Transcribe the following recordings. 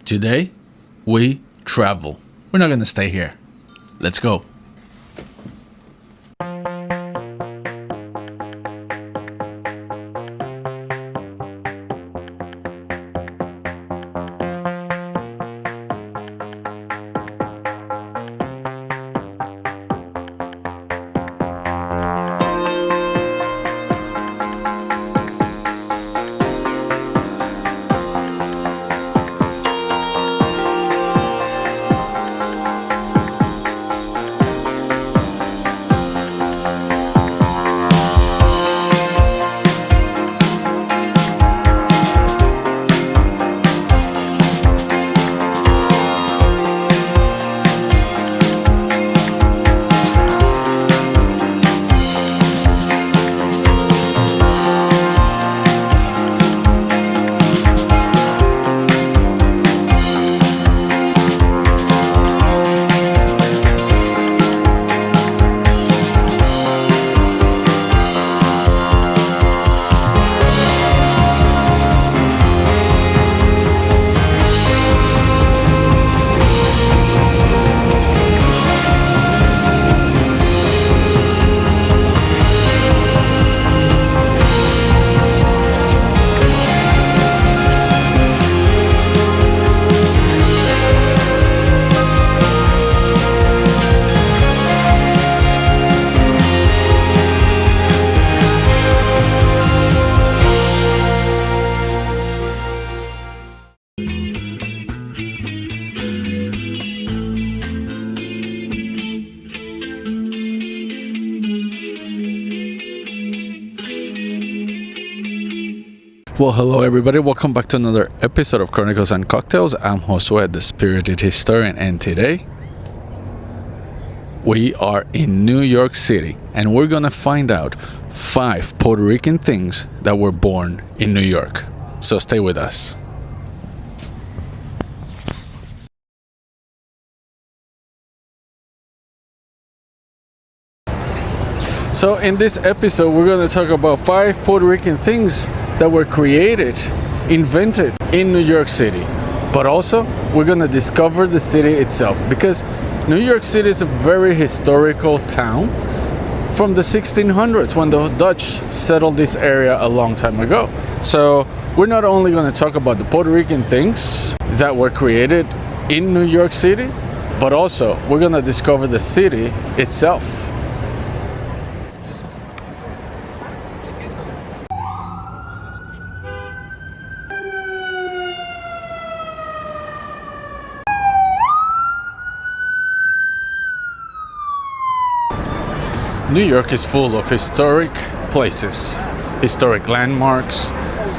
Today, we travel. We're not gonna stay here. Let's go. Well, hello everybody, welcome back to another episode of Chronicles and Cocktails. I'm Josué, the spirited historian, and today we are in New York City and we're gonna find out 5 Puerto Rican things that were born in New York. So stay with us. So in this episode, we're going to talk about 5 Puerto Rican things that were created, invented in New York City. But also, we're going to discover the city itself, because New York City is a very historical town from the 1600s when the Dutch settled this area a long time ago. So we're not only going to talk about the Puerto Rican things that were created in New York City, but also we're going to discover the city itself. New York is full of historic places, historic landmarks,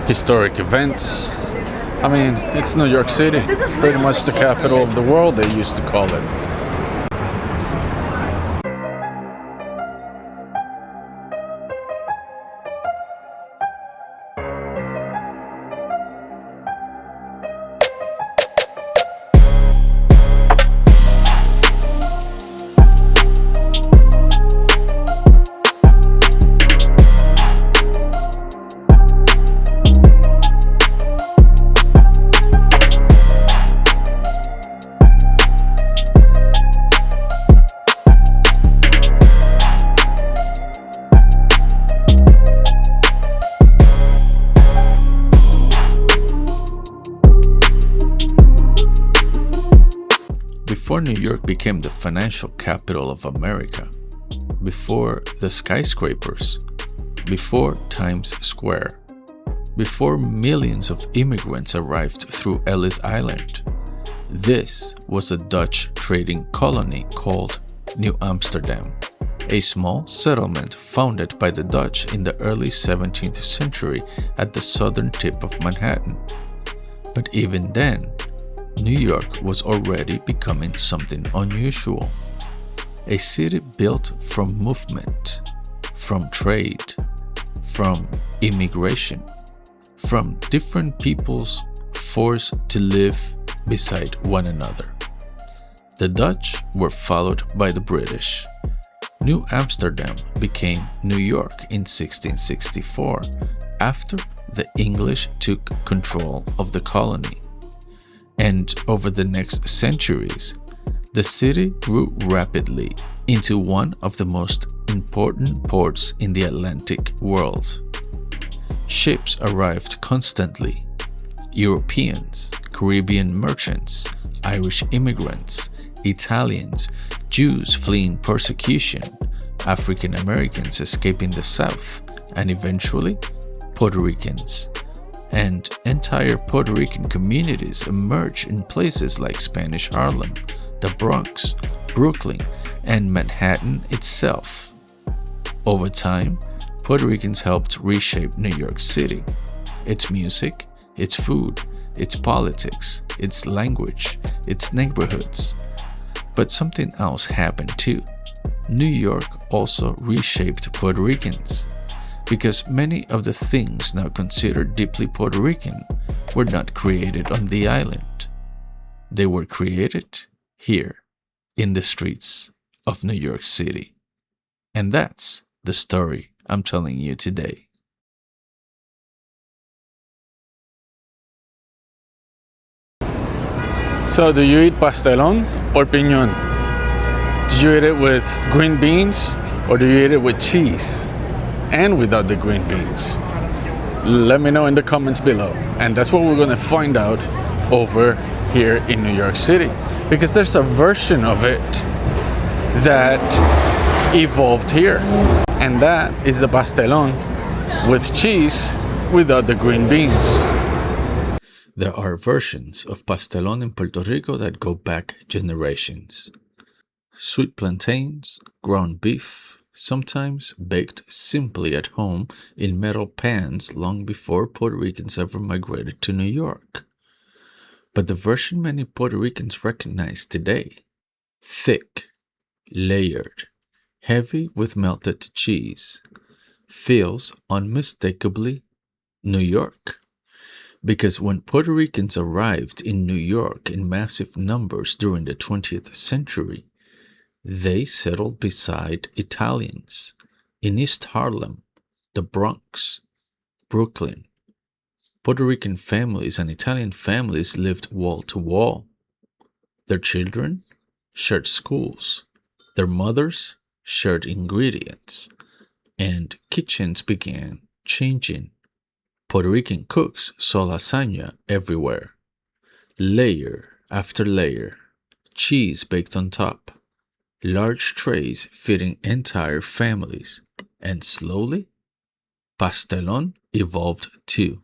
historic events. I mean, it's New York City, pretty much the capital of the world, they used to call it. Before New York became the financial capital of America, before the skyscrapers, before Times Square, before millions of immigrants arrived through Ellis Island, this was a Dutch trading colony called New Amsterdam, a small settlement founded by the Dutch in the early 17th century at the southern tip of Manhattan. But even then, New York was already becoming something unusual. A city built from movement, from trade, from immigration, from different peoples forced to live beside one another. The Dutch were followed by the British. New Amsterdam became New York in 1664 after the English took control of the colony. And over the next centuries, the city grew rapidly into one of the most important ports in the Atlantic world. Ships arrived constantly. Europeans, Caribbean merchants, Irish immigrants, Italians, Jews fleeing persecution, African Americans escaping the South, and eventually Puerto Ricans. And entire Puerto Rican communities emerged in places like Spanish Harlem, the Bronx, Brooklyn, and Manhattan itself. Over time, Puerto Ricans helped reshape New York City, its music, its food, its politics, its language, its neighborhoods. But something else happened too. New York also reshaped Puerto Ricans, because many of the things now considered deeply Puerto Rican were not created on the island. They were created here, in the streets of New York City. And that's the story I'm telling you today. So, do you eat pastelón or piñón? Do you eat it with green beans or do you eat it with cheese and without the green beans? Let me know in the comments below. And that's what we're going to find out over here in New York City, because there's a version of it that evolved here, and that is the pastelón with cheese without the green beans. There are versions of pastelón in Puerto Rico that go back generations. Sweet plantains, ground beef, sometimes baked simply at home in metal pans long before Puerto Ricans ever migrated to New York. But the version many Puerto Ricans recognize today, thick, layered, heavy with melted cheese, feels unmistakably New York. Because when Puerto Ricans arrived in New York in massive numbers during the 20th century, they settled beside Italians in East Harlem, the Bronx, Brooklyn. Puerto Rican families and Italian families lived wall to wall. Their children shared schools. Their mothers shared ingredients. And kitchens began changing. Puerto Rican cooks saw lasagna everywhere. Layer after layer, cheese baked on top, large trays feeding entire families, and slowly, pastelón evolved too.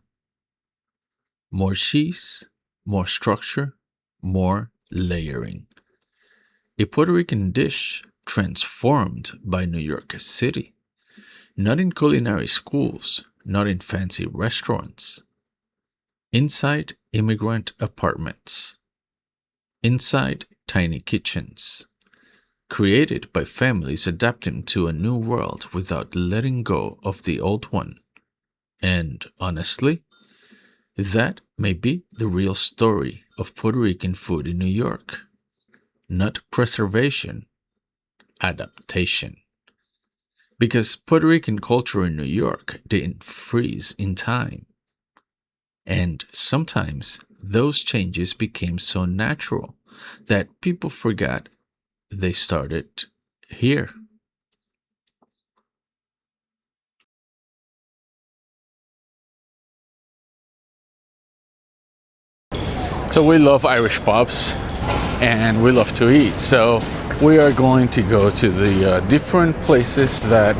More cheese, more structure, more layering. A Puerto Rican dish transformed by New York City, not in culinary schools, not in fancy restaurants. Inside immigrant apartments. Inside tiny kitchens. Created by families adapting to a new world without letting go of the old one. And honestly, that may be the real story of Puerto Rican food in New York. Not preservation, adaptation. Because Puerto Rican culture in New York didn't freeze in time. And sometimes those changes became so natural that people forgot they started here. So we love Irish pubs and we love to eat. So we are going to go to the different places that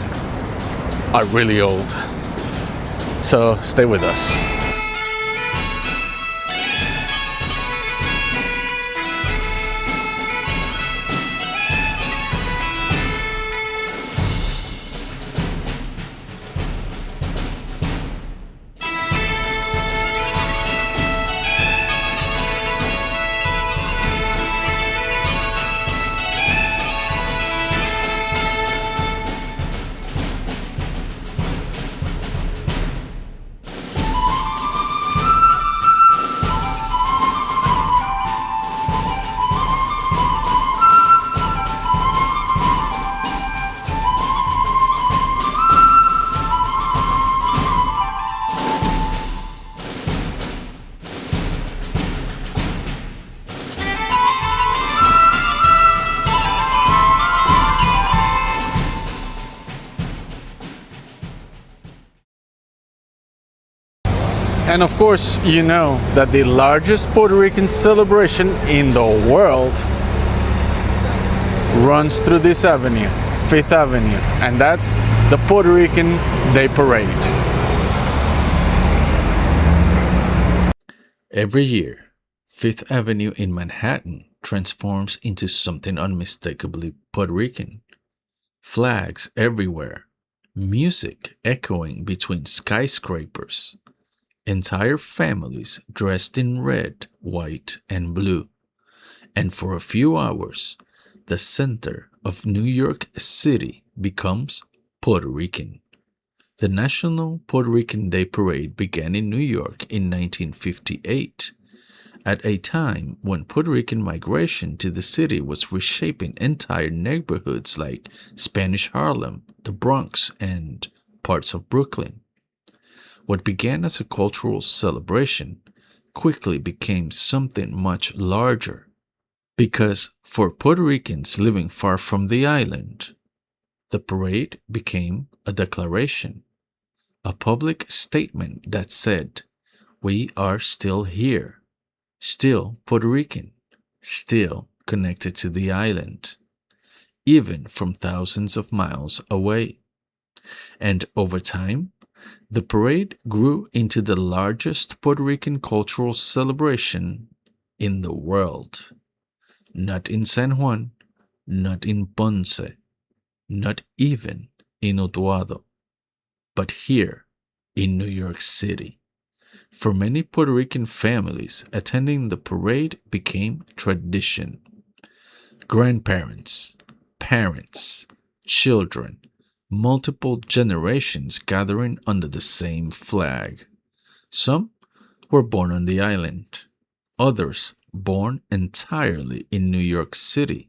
are really old. So stay with us. And of course, you know that the largest Puerto Rican celebration in the world runs through this avenue, Fifth Avenue, and that's the Puerto Rican Day Parade. Every year, Fifth Avenue in Manhattan transforms into something unmistakably Puerto Rican. Flags everywhere, music echoing between skyscrapers, entire families dressed in red, white, and blue. And for a few hours, the center of New York City becomes Puerto Rican. The National Puerto Rican Day Parade began in New York in 1958, at a time when Puerto Rican migration to the city was reshaping entire neighborhoods like Spanish Harlem, the Bronx, and parts of Brooklyn. What began as a cultural celebration quickly became something much larger, because for Puerto Ricans living far from the island, the parade became a declaration, a public statement that said, "We are still here, still Puerto Rican, still connected to the island, even from thousands of miles away." And over time, the parade grew into the largest Puerto Rican cultural celebration in the world. Not in San Juan, not in Ponce, not even in Utuado, but here in New York City. For many Puerto Rican families, attending the parade became tradition. Grandparents, parents, children, multiple generations gathering under the same flag. Some were born on the island, others born entirely in New York City,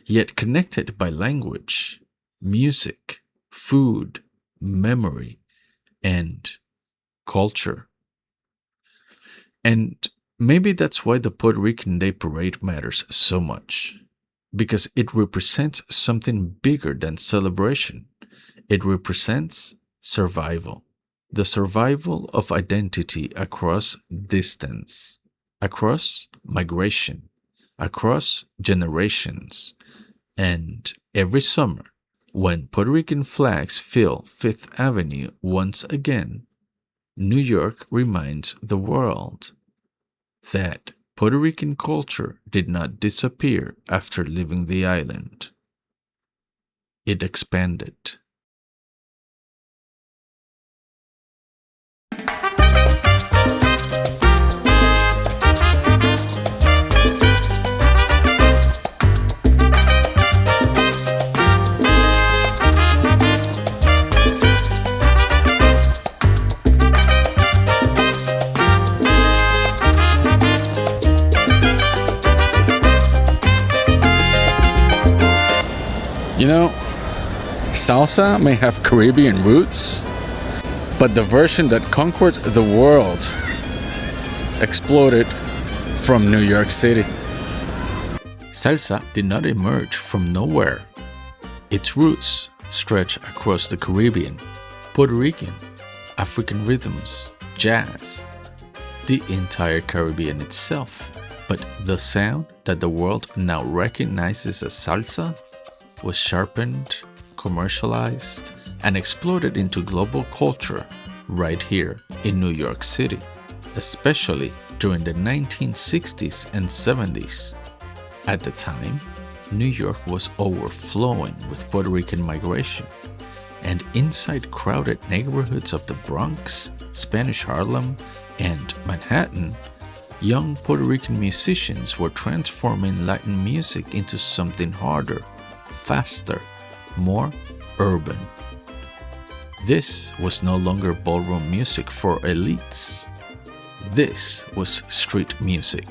yet connected by language, music, food, memory, and culture. And maybe that's why the Puerto Rican Day Parade matters so much, because it represents something bigger than celebration. It represents survival, the survival of identity across distance, across migration, across generations. And every summer, when Puerto Rican flags fill Fifth Avenue once again, New York reminds the world that Puerto Rican culture did not disappear after leaving the island. It expanded. You know, salsa may have Caribbean roots, but the version that conquered the world exploded from New York City. Salsa did not emerge from nowhere. Its roots stretch across the Caribbean, Puerto Rican, African rhythms, jazz, the entire Caribbean itself. But the sound that the world now recognizes as salsa was sharpened, commercialized, and exploded into global culture right here in New York City, especially during the 1960s and 70s. At the time, New York was overflowing with Puerto Rican migration, and inside crowded neighborhoods of the Bronx, Spanish Harlem, and Manhattan, young Puerto Rican musicians were transforming Latin music into something harder, faster, more urban. This was no longer ballroom music for elites. This was street music,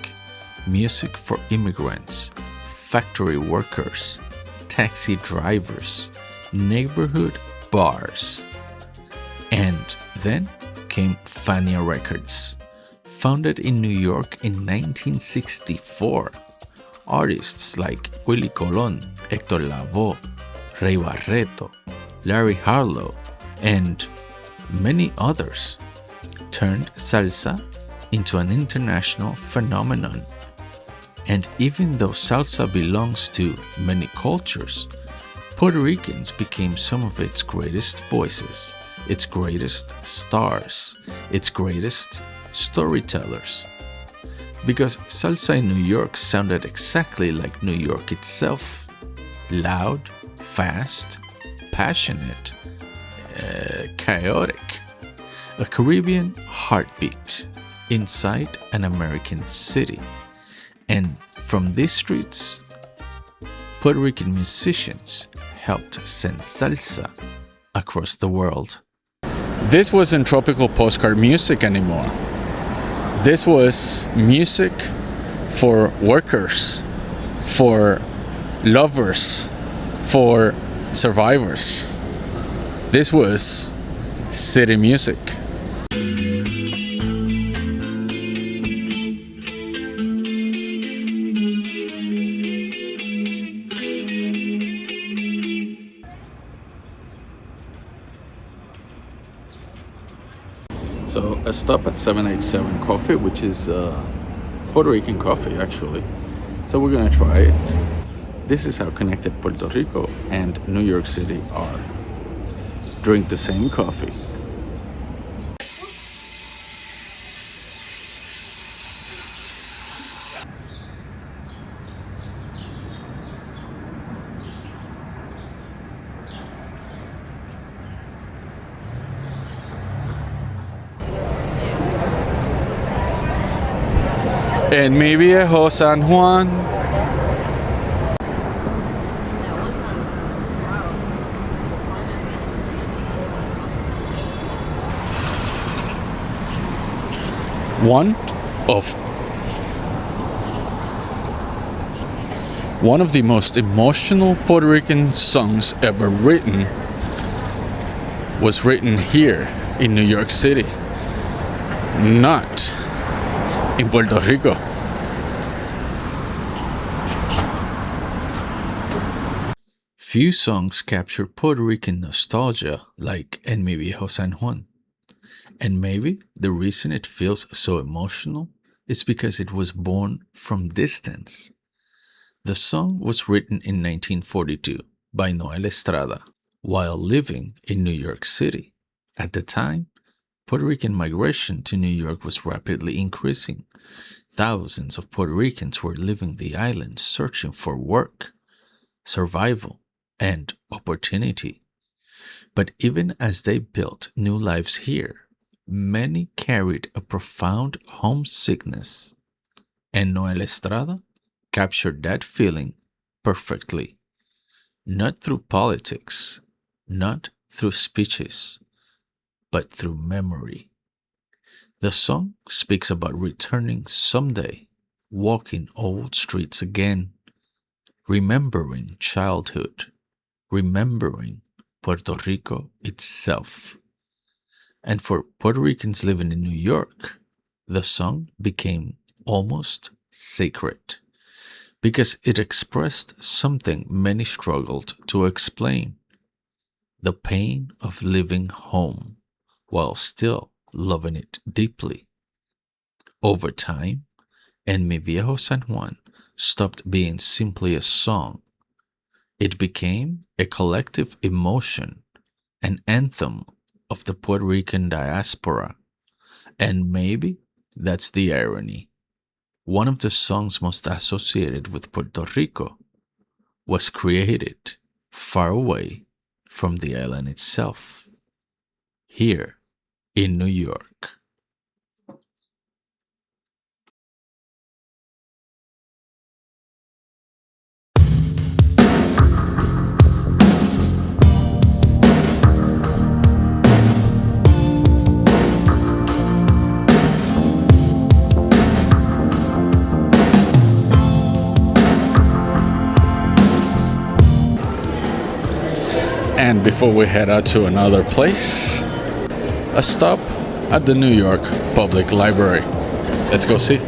music for immigrants, factory workers, taxi drivers, neighborhood bars. And then came Fania Records, founded in New York in 1964. Artists like Willie Colon, Hector Lavoe, Ray Barreto, Larry Harlow, and many others turned salsa into an international phenomenon. And even though salsa belongs to many cultures, Puerto Ricans became some of its greatest voices, its greatest stars, its greatest storytellers. Because salsa in New York sounded exactly like New York itself. Loud, fast, passionate, chaotic. A Caribbean heartbeat inside an American city. And from these streets, Puerto Rican musicians helped send salsa across the world. This wasn't tropical postcard music anymore. This was music for workers, for lovers, for survivors. This was city music. So a stop at 787 Coffee, which is Puerto Rican coffee actually. So we're gonna try it. This is how connected Puerto Rico and New York City are. Drink the same coffee. En Mi Viejo San Juan. One of the most emotional Puerto Rican songs ever written was written here in New York City, not in Puerto Rico. Few songs capture Puerto Rican nostalgia like En Mi Viejo San Juan. And maybe the reason it feels so emotional is because it was born from distance. The song was written in 1942 by Noel Estrada while living in New York City. At the time, Puerto Rican migration to New York was rapidly increasing. Thousands of Puerto Ricans were leaving the island searching for work, survival, and opportunity. But even as they built new lives here, many carried a profound homesickness, and Noel Estrada captured that feeling perfectly. Not through politics, not through speeches, but through memory. The song speaks about returning someday, walking old streets again, remembering childhood, remembering Puerto Rico itself. And for Puerto Ricans living in New York, the song became almost sacred because it expressed something many struggled to explain: the pain of leaving home while still loving it deeply. Over time, En Mi Viejo San Juan stopped being simply a song. It became a collective emotion, an anthem of the Puerto Rican diaspora. And maybe that's the irony. One of the songs most associated with Puerto Rico was created far away from the island itself, here in New York. And before we head out to another place, a stop at the New York Public Library. Let's go see.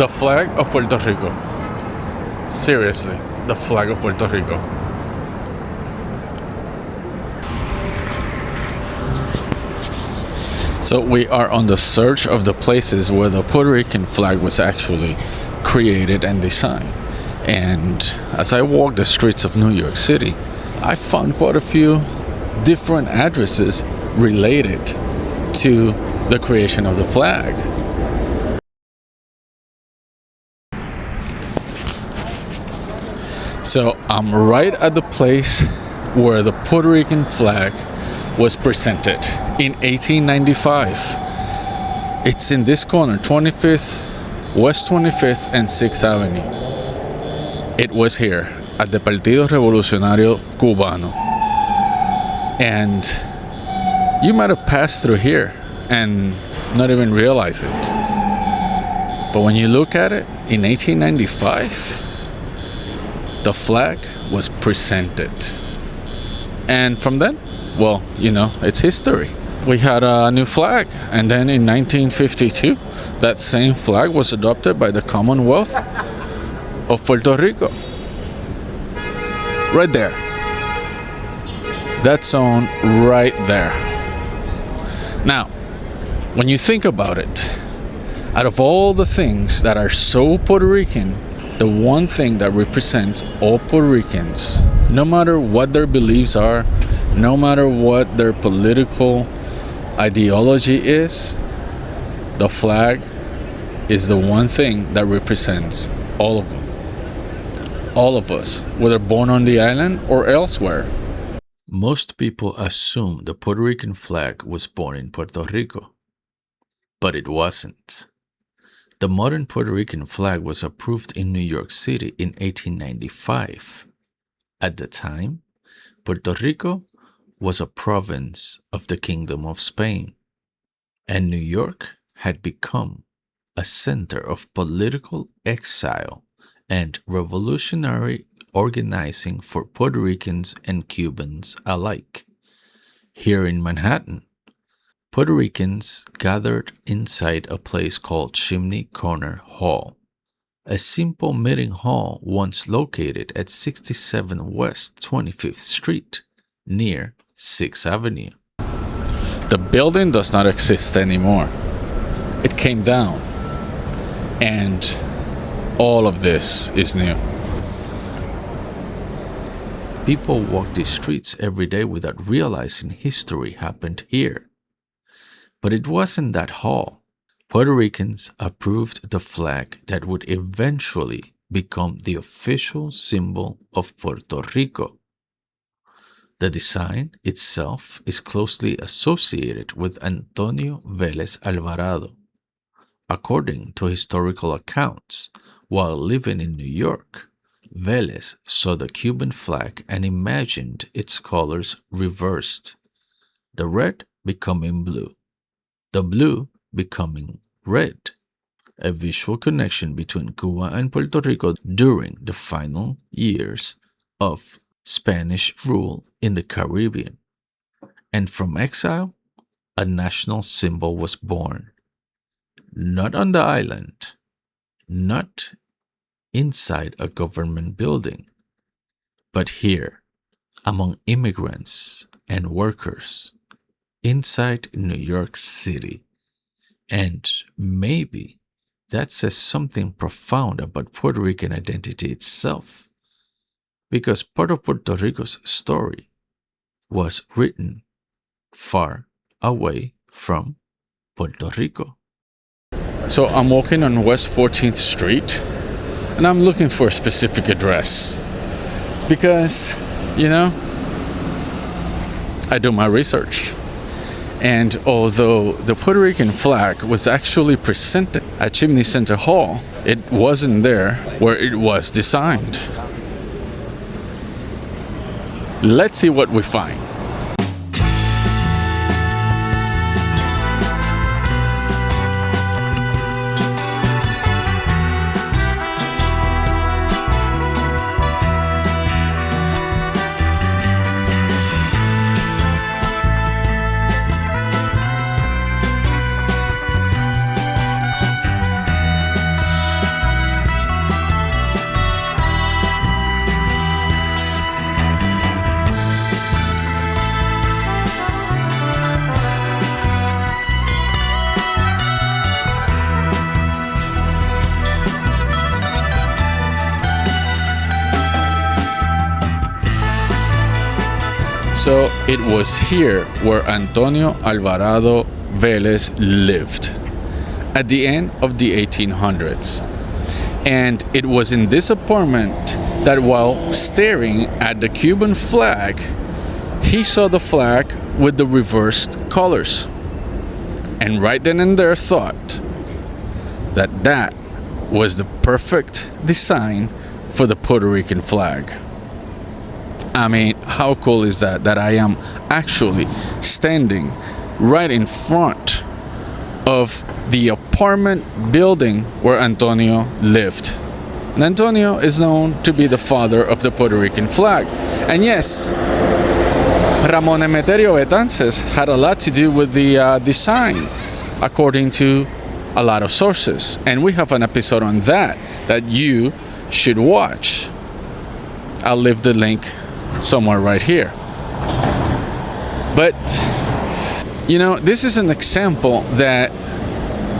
the flag of Puerto Rico. Seriously, the flag of Puerto Rico. So we are on the search of the places where the Puerto Rican flag was actually created and designed. And as I walked the streets of New York City, I found quite a few different addresses related to the creation of the flag. So I'm right at the place where the Puerto Rican flag was presented in 1895. It's in this corner, 25th, West 25th and 6th Avenue. It was here at the Partido Revolucionario Cubano. And you might have passed through here and not even realize it. But when you look at it, in 1895, the flag was presented. And from then, well, you know, it's history. We had a new flag, and then in 1952, that same flag was adopted by the Commonwealth of Puerto Rico. Right there. That zone right there. Now, when you think about it, out of all the things that are so Puerto Rican, the one thing that represents all Puerto Ricans, no matter what their beliefs are, no matter what their political ideology is, the flag is the one thing that represents all of them. All of us, whether born on the island or elsewhere. Most people assume the Puerto Rican flag was born in Puerto Rico, but it wasn't. The modern Puerto Rican flag was approved in New York City in 1895. At the time, Puerto Rico was a province of the Kingdom of Spain, and New York had become a center of political exile and revolutionary organizing for Puerto Ricans and Cubans alike. Here in Manhattan, Puerto Ricans gathered inside a place called Chimney Corner Hall, a simple meeting hall once located at 67 West 25th Street, near 6th Avenue. The building does not exist anymore. It came down, and all of this is new. People walk these streets every day without realizing history happened here. But it wasn't that hall. Puerto Ricans approved the flag that would eventually become the official symbol of Puerto Rico. The design itself is closely associated with Antonio Vélez Alvarado. According to historical accounts, while living in New York, Vélez saw the Cuban flag and imagined its colors reversed, the red becoming blue, the blue becoming red, a visual connection between Cuba and Puerto Rico during the final years of Spanish rule in the Caribbean. And from exile, a national symbol was born. Not on the island, not inside a government building, but here, among immigrants and workers, inside New York City. And maybe that says something profound about Puerto Rican identity itself, because part of Puerto Rico's story was written far away from Puerto Rico. So I'm walking on West 14th Street, and I'm looking for a specific address because, you know, I do my research. And although the Puerto Rican flag was actually presented at Chimney Center Hall, it wasn't there where it was designed. Let's see what we find. So it was here where Antonio Alvarado Vélez lived at the end of the 1800s. And it was in this apartment that while staring at the Cuban flag, he saw the flag with the reversed colors. And right then and there thought that that was the perfect design for the Puerto Rican flag. I mean, how cool is that? That I am actually standing right in front of the apartment building where Antonio lived. And Antonio is known to be the father of the Puerto Rican flag. And yes, Ramon Emeterio Betances had a lot to do with the design, according to a lot of sources. And we have an episode on that you should watch. I'll leave the link somewhere right here. But, you know, this is an example that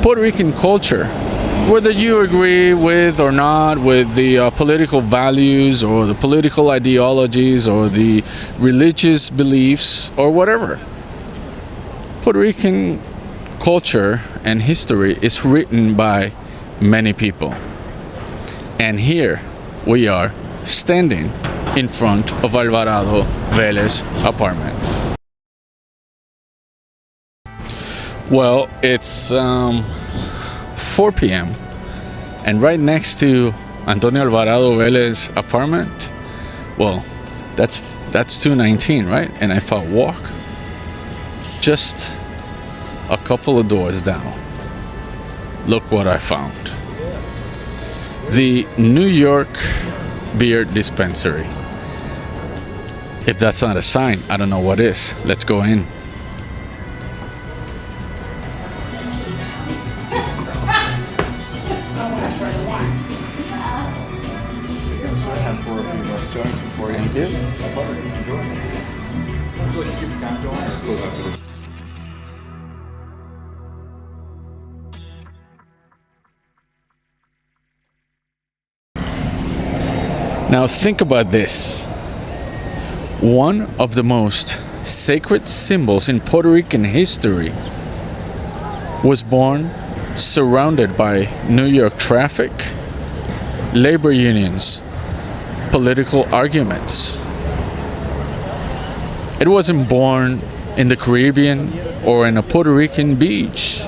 Puerto Rican culture, whether you agree with or not with the political values or the political ideologies or the religious beliefs or whatever, Puerto Rican culture and history is written by many people. And here we are standing in front of Alvarado Vélez apartment. Well, it's 4 p.m. and right next to Antonio Alvarado Vélez apartment, well, that's 219, right? And if I walk just a couple of doors down, look what I found. The New York Beer Dispensary. If that's not a sign, I don't know what is. Let's go in. Now think about this. One of the most sacred symbols in Puerto Rican history was born surrounded by New York traffic, labor unions, political arguments. It wasn't born in the Caribbean or in a Puerto Rican beach.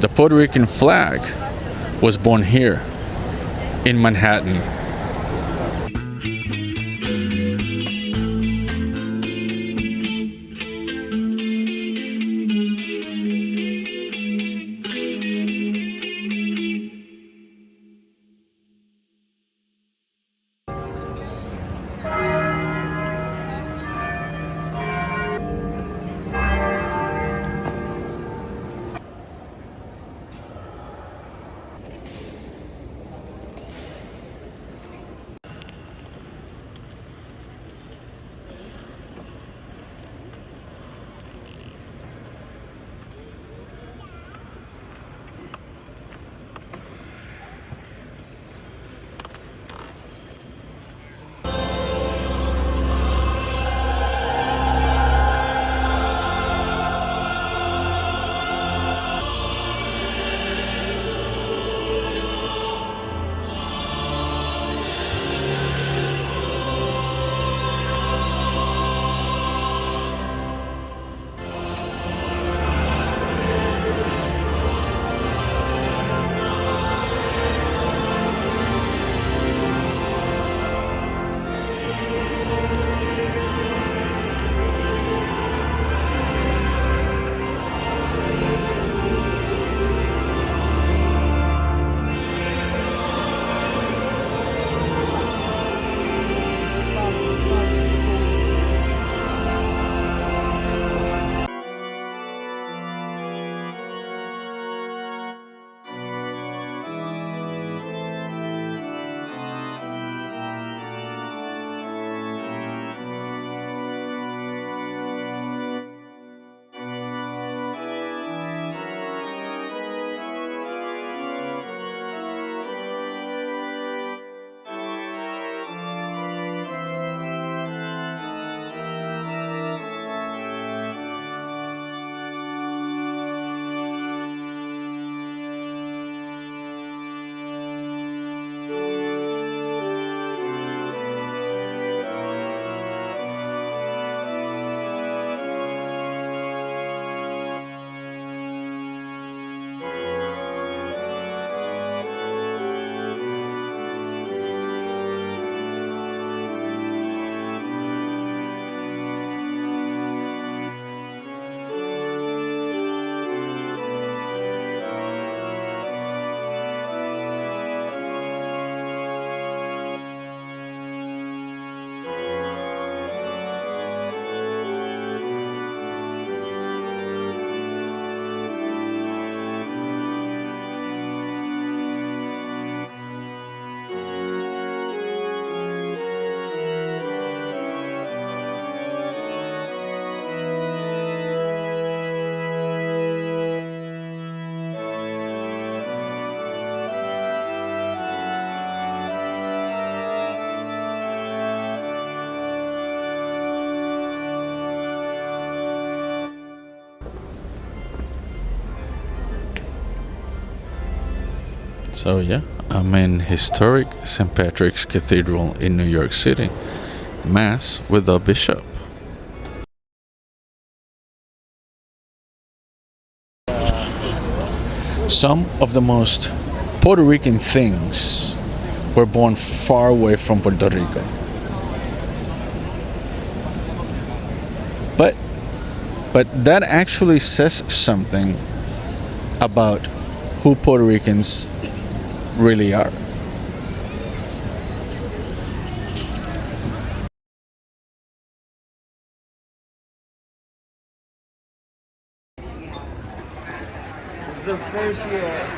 The Puerto Rican flag was born here in Manhattan. So yeah, I'm in historic St. Patrick's Cathedral in New York City. Mass with the bishop. Some of the most Puerto Rican things were born far away from Puerto Rico. But that actually says something about who Puerto Ricans really are. The first year.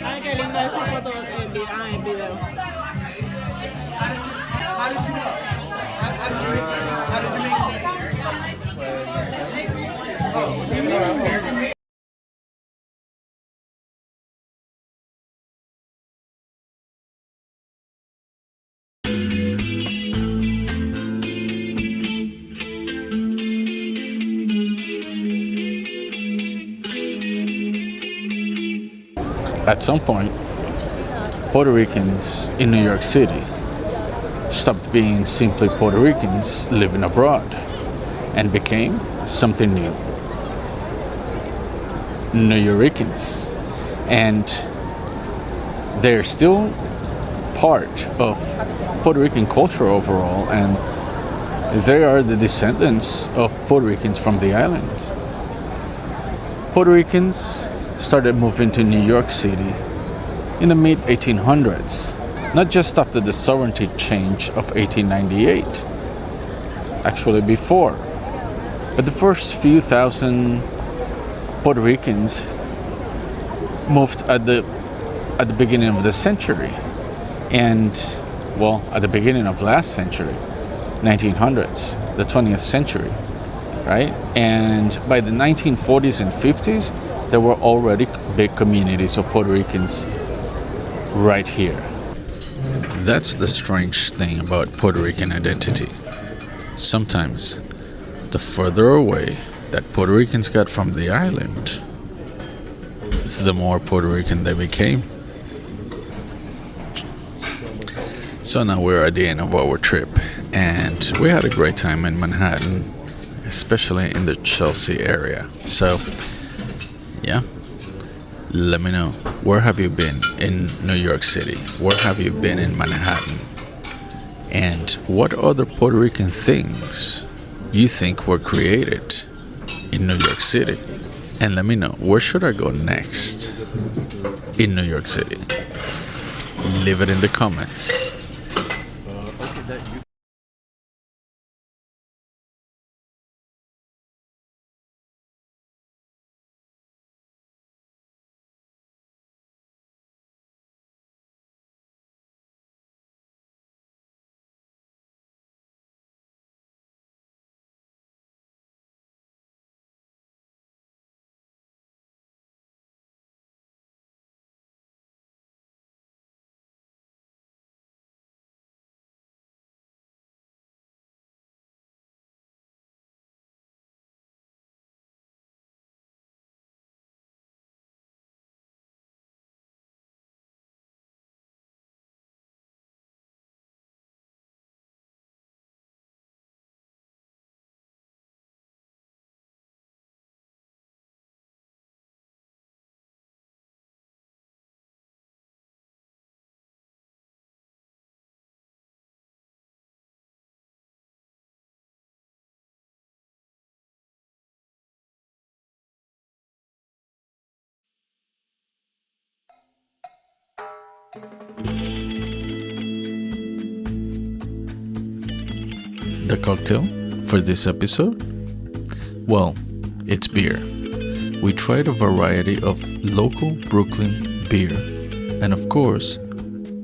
Ay, qué linda esa foto en video. At some point, Puerto Ricans in New York City stopped being simply Puerto Ricans living abroad and became something new. Nuyorican. And they're still part of Puerto Rican culture overall, and they are the descendants of Puerto Ricans from the islands. Puerto Ricans started moving to New York City in the mid 1800s, not just after the sovereignty change of 1898, actually before. But the first few thousand Puerto Ricans moved at the beginning of the century, and well, at the beginning of last century, 1900s, the 20th century, right? And by the 1940s and 50s, there were already big communities of Puerto Ricans right here. That's the strange thing about Puerto Rican identity. Sometimes, the further away that Puerto Ricans got from the island, the more Puerto Rican they became. So now we're at the end of our trip, and we had a great time in Manhattan, especially in the Chelsea area. So, yeah, let me know, where have you been in New York City? Where have you been in Manhattan? And what other Puerto Rican things you think were created in New York City? And let me know, where should I go next in New York City? Leave it in the comments. The cocktail for this episode? Well, it's beer. We tried a variety of local Brooklyn beer. And of course,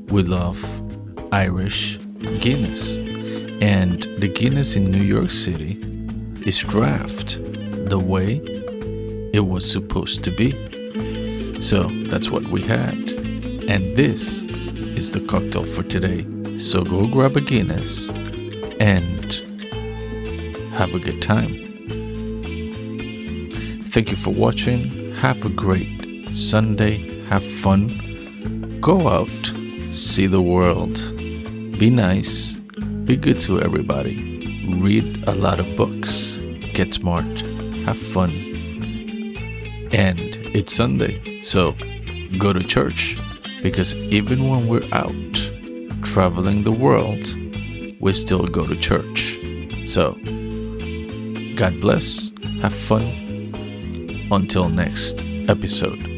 we love Irish Guinness. And the Guinness in New York City is draft. the way it was supposed to be. So that's what we had. And this is the cocktail for today. So go grab a Guinness and have a good time. Thank you for watching. Have a great Sunday. Have fun. Go out. See the world. Be nice. Be good to everybody. Read a lot of books. Get smart. Have fun. And it's Sunday, so go to church. Because even when we're out traveling the world, we still go to church. So, God bless. Have fun. Until next episode.